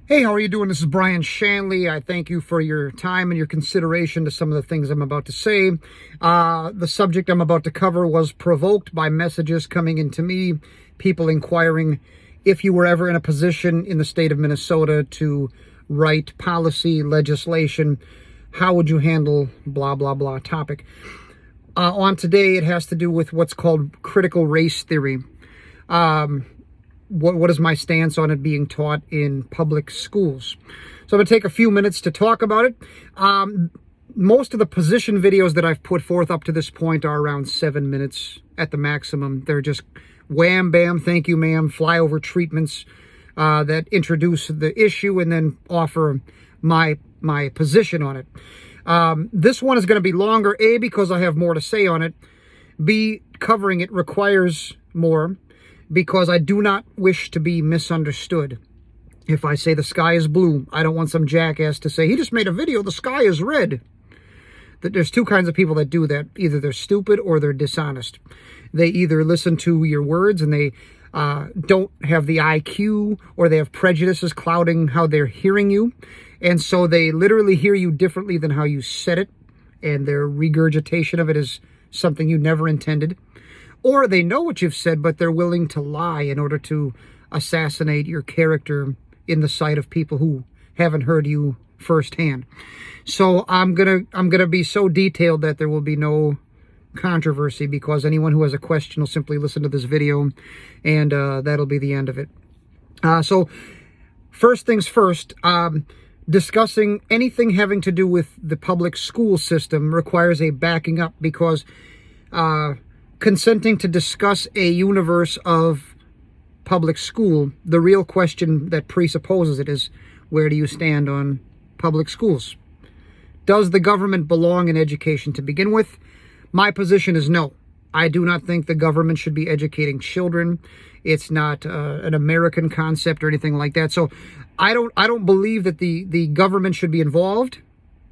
Hey, how are you doing? This is Brian Shanley. I thank you for your time and your consideration to some of the things I'm about to say. The subject I'm about to cover was provoked by messages coming into me, people inquiring if you were ever in a position in the state of Minnesota to write policy, legislation, how would you handle blah, blah, blah topic. On today, it has to do with what's called critical race theory. What is my stance on it being taught in public schools? So I'm going to take a few minutes to talk about it. Most of the position videos that I've put forth up to this point are around 7 minutes at the maximum. They're just wham, bam, thank you, ma'am, flyover treatments that introduce the issue and then offer my position on it. This one is going to be longer, A, because I have more to say on it. B, covering it requires more, because I do not wish to be misunderstood. If I say the sky is blue, I don't want some jackass to say, he just made a video, the sky is red. There's two kinds of people that do that. Either they're stupid or they're dishonest. They either listen to your words and they don't have the IQ, or they have prejudices clouding how they're hearing you. And so they literally hear you differently than how you said it, and their regurgitation of it is something you never intended. Or they know what you've said, but they're willing to lie in order to assassinate your character in the sight of people who haven't heard you firsthand. So I'm gonna be so detailed that there will be no controversy, because anyone who has a question will simply listen to this video, and that'll be the end of it. So first things first, discussing anything having to do with the public school system requires a backing up, because consenting to discuss a universe of public school, the real question that presupposes it is, where do you stand on public schools? Does the government belong in education to begin with? My position is no. I do not think the government should be educating children. It's not an American concept or anything like that. So I don't believe that the government should be involved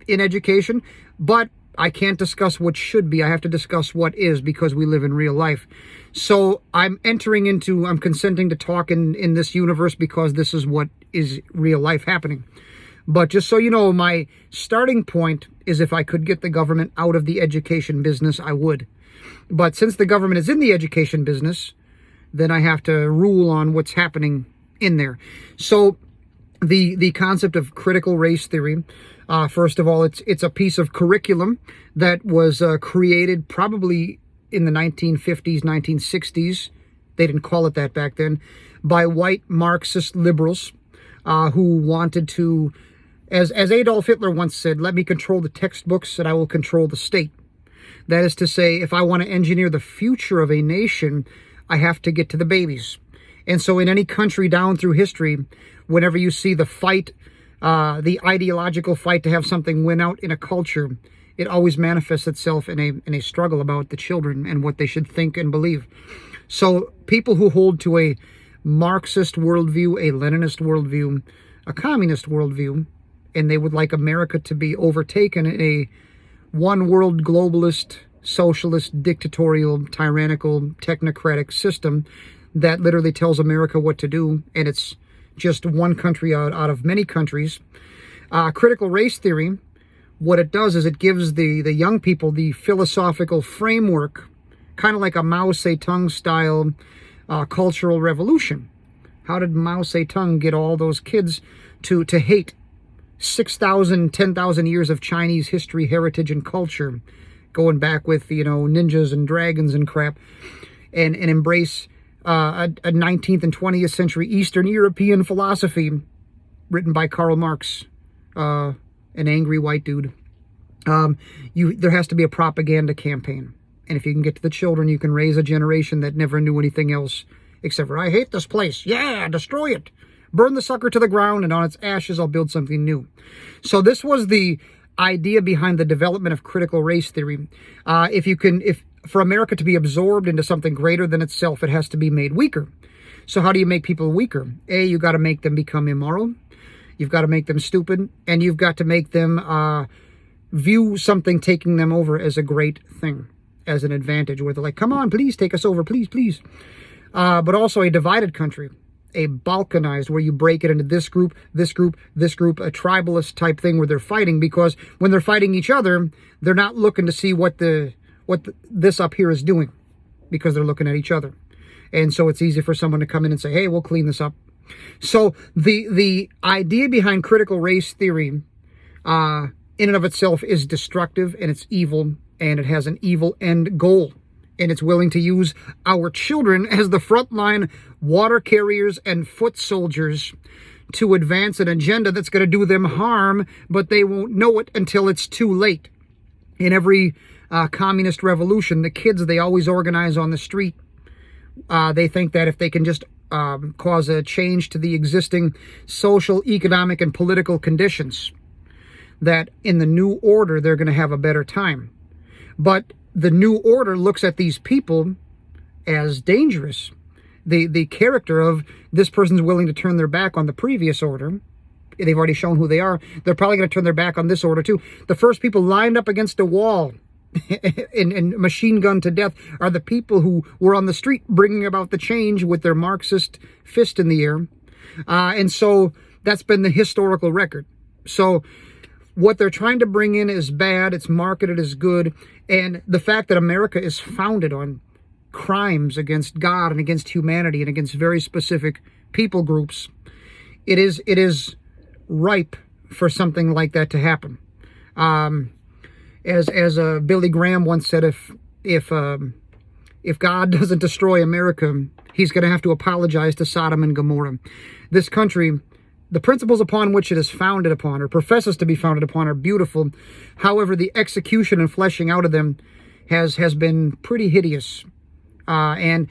in education, but I can't discuss what should be. I have to discuss what is, because we live in real life. So I'm consenting to talk in this universe, because this is what is real life happening. But just so you know, my starting point is, if I could get the government out of the education business, I would. But since the government is in the education business, then I have to rule on what's happening in there. So the concept of critical race theory, first of all, it's a piece of curriculum that was created probably in the 1950s, 1960s. They didn't call it that back then, by white Marxist liberals who wanted to, as Adolf Hitler once said, let me control the textbooks and I will control the state. That is to say, if I want to engineer the future of a nation, I have to get to the babies. And so in any country down through history, whenever you see the fight, the ideological fight to have something win out in a culture, it always manifests itself in a struggle about the children and what they should think and believe. So people who hold to a Marxist worldview, a Leninist worldview, a communist worldview, and they would like America to be overtaken in a one world globalist, socialist, dictatorial, tyrannical, technocratic system that literally tells America what to do, and it's just one country out of many countries. Critical race theory, what it does is it gives the young people the philosophical framework, kind of like a Mao Zedong style cultural revolution. How did Mao Zedong get all those kids to hate 6,000, 10,000 years of Chinese history, heritage, and culture, going back with, ninjas and dragons and crap, and embrace a 19th and 20th century Eastern European philosophy written by Karl Marx, an angry white dude? There has to be a propaganda campaign. And if you can get to the children, you can raise a generation that never knew anything else except for, I hate this place. Yeah, destroy it. Burn the sucker to the ground, and on its ashes, I'll build something new. So this was the idea behind the development of critical race theory. If for America to be absorbed into something greater than itself, it has to be made weaker. So how do you make people weaker? A, you got to make them become immoral. You've got to make them stupid, and you've got to make them view something taking them over as a great thing, as an advantage, where they're like, come on, please take us over, please, please. But also a divided country. balkanized, where you break it into this group, this group, this group, a tribalist type thing where they're fighting, because when they're fighting each other, they're not looking to see what this up here is doing, because they're looking at each other. And so it's easy for someone to come in and say, hey, we'll clean this up. So the idea behind critical race theory in and of itself is destructive, and it's evil, and it has an evil end goal. And it's willing to use our children as the frontline water carriers and foot soldiers to advance an agenda that's going to do them harm, but they won't know it until it's too late. In every communist revolution, the kids, they always organize on the street. They think that if they can just cause a change to the existing social, economic, and political conditions, that in the new order, they're going to have a better time. But the new order looks at these people as dangerous. The character of this person's willing to turn their back on the previous order. They've already shown who they are. They're probably going to turn their back on this order too. The first people lined up against a wall and machine gunned to death are the people who were on the street bringing about the change with their Marxist fist in the air. And so that's been the historical record. So what they're trying to bring in is bad. It's marketed as good. And the fact that America is founded on crimes against God and against humanity and against very specific people groups, it is ripe for something like that to happen. As Billy Graham once said, if God doesn't destroy America, he's going to have to apologize to Sodom and Gomorrah. This country, the principles upon which it is founded upon, or professes to be founded upon, are beautiful. However, the execution and fleshing out of them has been pretty hideous. And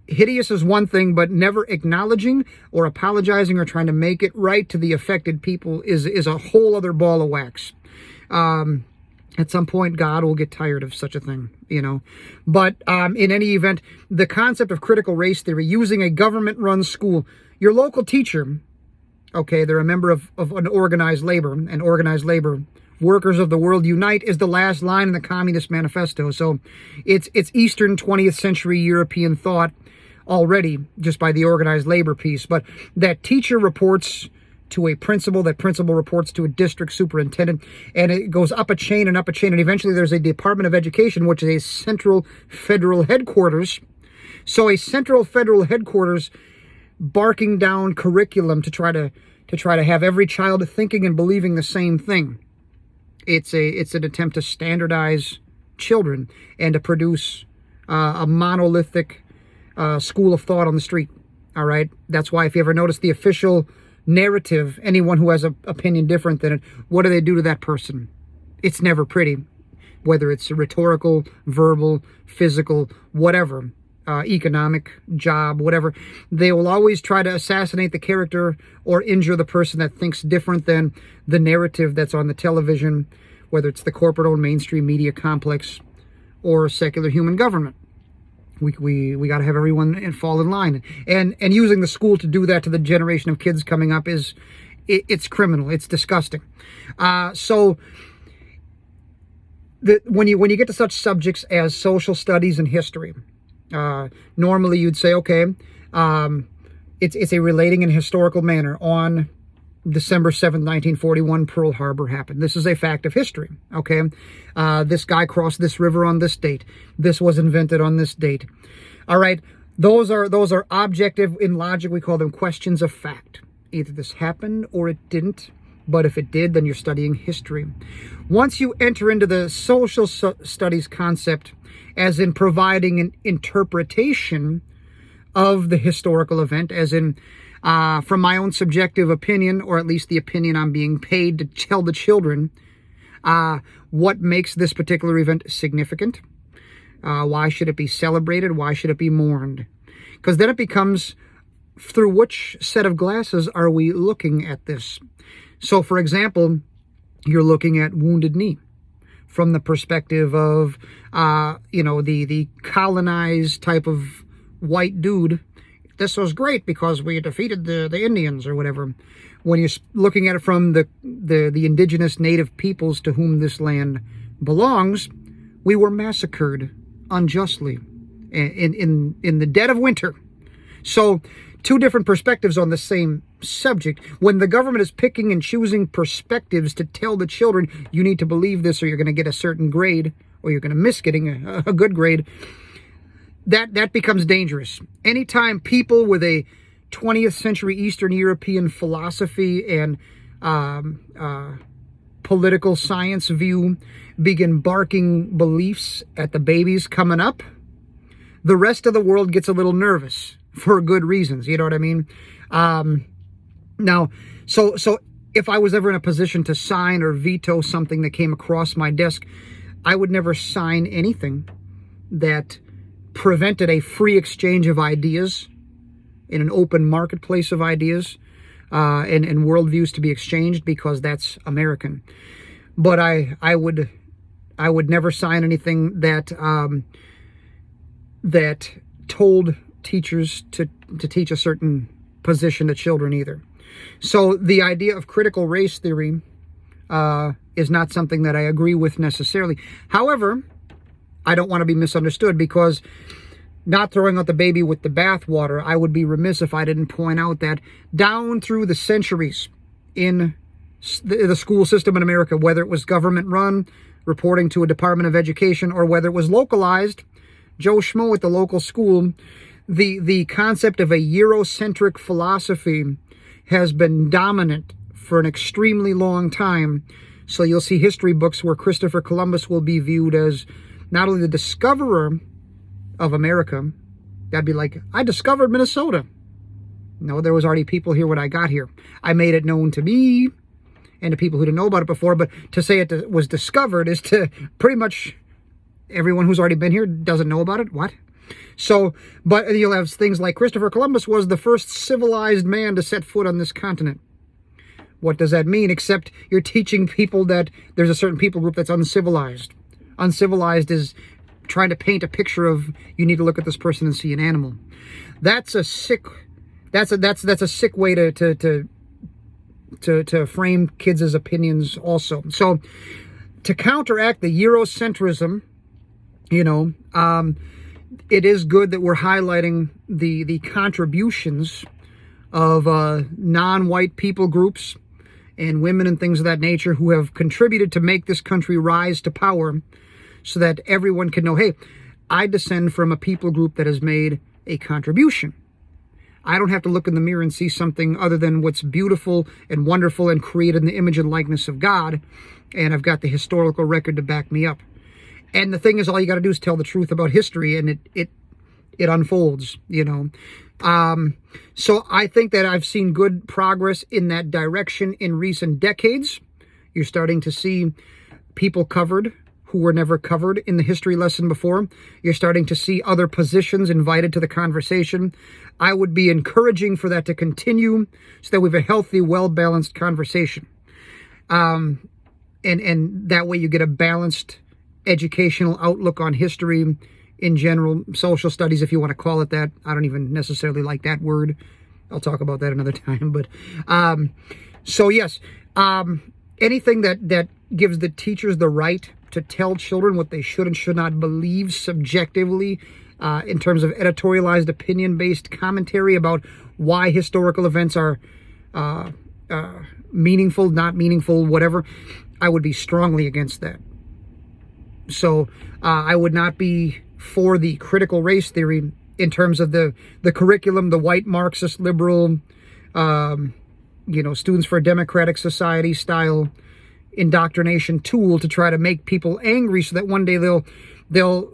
hideous is one thing, but never acknowledging or apologizing or trying to make it right to the affected people is a whole other ball of wax. At some point, God will get tired of such a thing, you know. But in any event, the concept of critical race theory, using a government-run school, your local teacher, okay, they're a member of an organized labor, and organized labor, workers of the world unite, is the last line in the Communist Manifesto. So it's Eastern 20th century European thought already, just by the organized labor piece. But that teacher reports to a principal, that principal reports to a district superintendent, and it goes up a chain and up a chain, and eventually there's a Department of Education, which is a central federal headquarters. So a central federal headquarters barking down curriculum to try to have every child thinking and believing the same thing. It's an attempt to standardize children and to produce a monolithic school of thought on the street. All right, that's why if you ever notice the official narrative, anyone who has an opinion different than it, what do they do to that person? It's never pretty, whether it's rhetorical, verbal, physical, whatever, economic, job, whatever. They will always try to assassinate the character or injure the person that thinks different than the narrative that's on the television, whether it's the corporate-owned mainstream media complex or secular human government. We got to have everyone fall in line, and using the school to do that to the generation of kids coming up it's criminal. It's disgusting. So when you get to such subjects as social studies and history, normally you'd say, okay, it's a relating in a historical manner. On December 7th, 1941, Pearl Harbor happened. This is a fact of history, okay? This guy crossed this river on this date. This was invented on this date. All right, those are objective. In logic, we call them questions of fact. Either this happened or it didn't, but if it did, then you're studying history. Once you enter into the social studies concept, as in providing an interpretation of the historical event, as in from my own subjective opinion, or at least the opinion I'm being paid to tell the children, what makes this particular event significant? Why should it be celebrated? Why should it be mourned? Because then it becomes, through which set of glasses are we looking at this? So, for example, you're looking at Wounded Knee from the perspective of, the colonized type of white dude. This was great because we defeated the Indians or whatever. When you're looking at it from the indigenous native peoples to whom this land belongs, we were massacred unjustly in the dead of winter. So two different perspectives on the same subject. When the government is picking and choosing perspectives to tell the children, you need to believe this or you're going to get a certain grade, or you're going to miss getting a good grade, that becomes dangerous. Anytime people with a 20th century Eastern European philosophy and political science view begin barking beliefs at the babies coming up, the rest of the world gets a little nervous for good reasons. You know what I mean? Now, so if I was ever in a position to sign or veto something that came across my desk, I would never sign anything that prevented a free exchange of ideas in an open marketplace of ideas and worldviews to be exchanged, because that's American. But I would never sign anything that that told teachers to teach a certain position to children either. So the idea of critical race theory is not something that I agree with necessarily. However, I don't want to be misunderstood, because not throwing out the baby with the bathwater, I would be remiss if I didn't point out that down through the centuries in the school system in America, whether it was government run, reporting to a Department of Education, or whether it was localized, Joe Schmo at the local school, the concept of a Eurocentric philosophy has been dominant for an extremely long time. So you'll see history books where Christopher Columbus will be viewed as not only the discoverer of America. That'd be like, I discovered Minnesota. No, there was already people here when I got here. I made it known to me and to people who didn't know about it before, but to say it was discovered is to pretty much everyone who's already been here doesn't know about it. What? So, but you'll have things like Christopher Columbus was the first civilized man to set foot on this continent. What does that mean? Except you're teaching people that there's a certain people group that's uncivilized. Uncivilized is trying to paint a picture of, you need to look at this person and see an animal. That's a sick way to frame kids' opinions also. So to counteract the Eurocentrism, it is good that we're highlighting the contributions of non-white people groups and women and things of that nature who have contributed to make this country rise to power, so that everyone can know, hey, I descend from a people group that has made a contribution. I don't have to look in the mirror and see something other than what's beautiful and wonderful and created in the image and likeness of God, and I've got the historical record to back me up. And the thing is, all you got to do is tell the truth about history, and it unfolds, So I think that I've seen good progress in that direction in recent decades. You're starting to see people covered who were never covered in the history lesson before. You're starting to see other positions invited to the conversation. I would be encouraging for that to continue so that we have a healthy, well-balanced conversation. And that way you get a balanced educational outlook on history in general, social studies, if you want to call it that. I don't even necessarily like that word. I'll talk about that another time. But so yes, anything that gives the teachers the right to tell children what they should and should not believe subjectively, in terms of editorialized, opinion-based commentary about why historical events are meaningful, not meaningful, whatever, I would be strongly against that. So I would not be for the critical race theory in terms of the curriculum, the white Marxist liberal, Students for a Democratic Society style indoctrination tool to try to make people angry so that one day they'll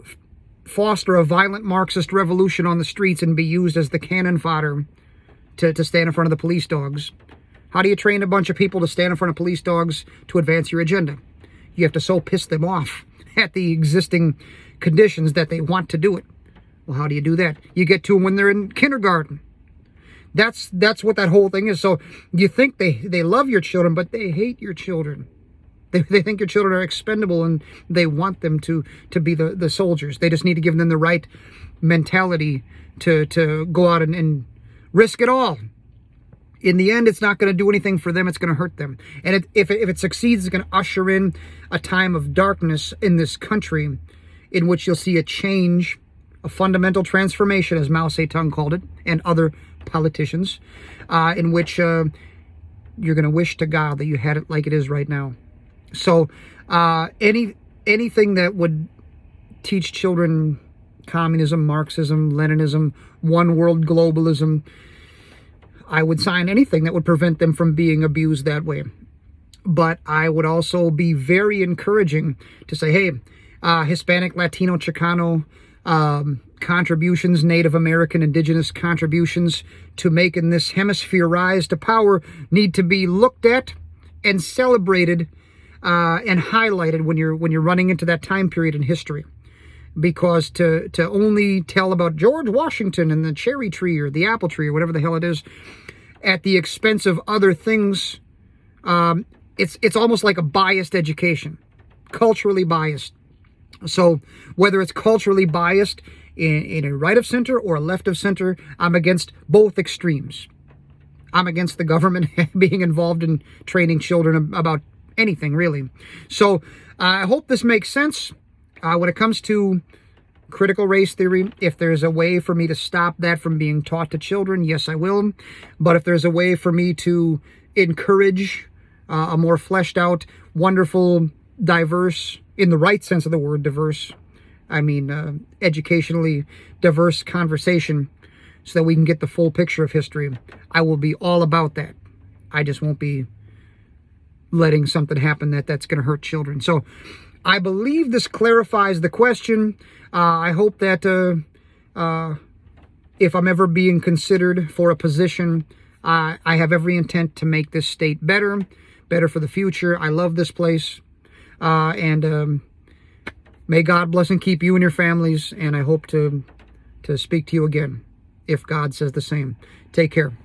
foster a violent Marxist revolution on the streets and be used as the cannon fodder to stand in front of the police dogs. How do you train a bunch of people to stand in front of police dogs to advance your agenda? You have to so piss them off at the existing conditions that they want to do it. Well, how do you do that? You get to them when they're in kindergarten. That's what that whole thing is. So you think they love your children, but they hate your children. They think your children are expendable, and they want them to be the soldiers. They just need to give them the right mentality to go out and risk it all. In the end, it's not going to do anything for them. It's going to hurt them. And if it succeeds, it's going to usher in a time of darkness in this country in which you'll see a change, a fundamental transformation, as Mao Zedong called it, and other politicians, in which you're going to wish to God that you had it like it is right now. So anything that would teach children communism, Marxism, Leninism, one world globalism, I would sign anything that would prevent them from being abused that way. But I would also be very encouraging to say, hey, Hispanic, Latino, Chicano contributions, Native American, indigenous contributions to making this hemisphere rise to power need to be looked at and celebrated and highlighted when you're running into that time period in history. Because to only tell about George Washington and the cherry tree or the apple tree or whatever the hell it is at the expense of other things, it's almost like a biased education, culturally biased. So whether it's culturally biased in a right of center or a left of center, I'm against both extremes. I'm against the government being involved in training children about anything, really. So I hope this makes sense. When it comes to critical race theory, if there's a way for me to stop that from being taught to children, yes, I will. But if there's a way for me to encourage a more fleshed out, wonderful, diverse, in the right sense of the word diverse, I mean educationally diverse conversation so that we can get the full picture of history, I will be all about that. I just won't be letting something happen that's going to hurt children. So I believe this clarifies the question. I hope that if I'm ever being considered for a position, I have every intent to make this state better for the future. I love this place. And may God bless and keep you and your families. And I hope to speak to you again if God says the same. Take care.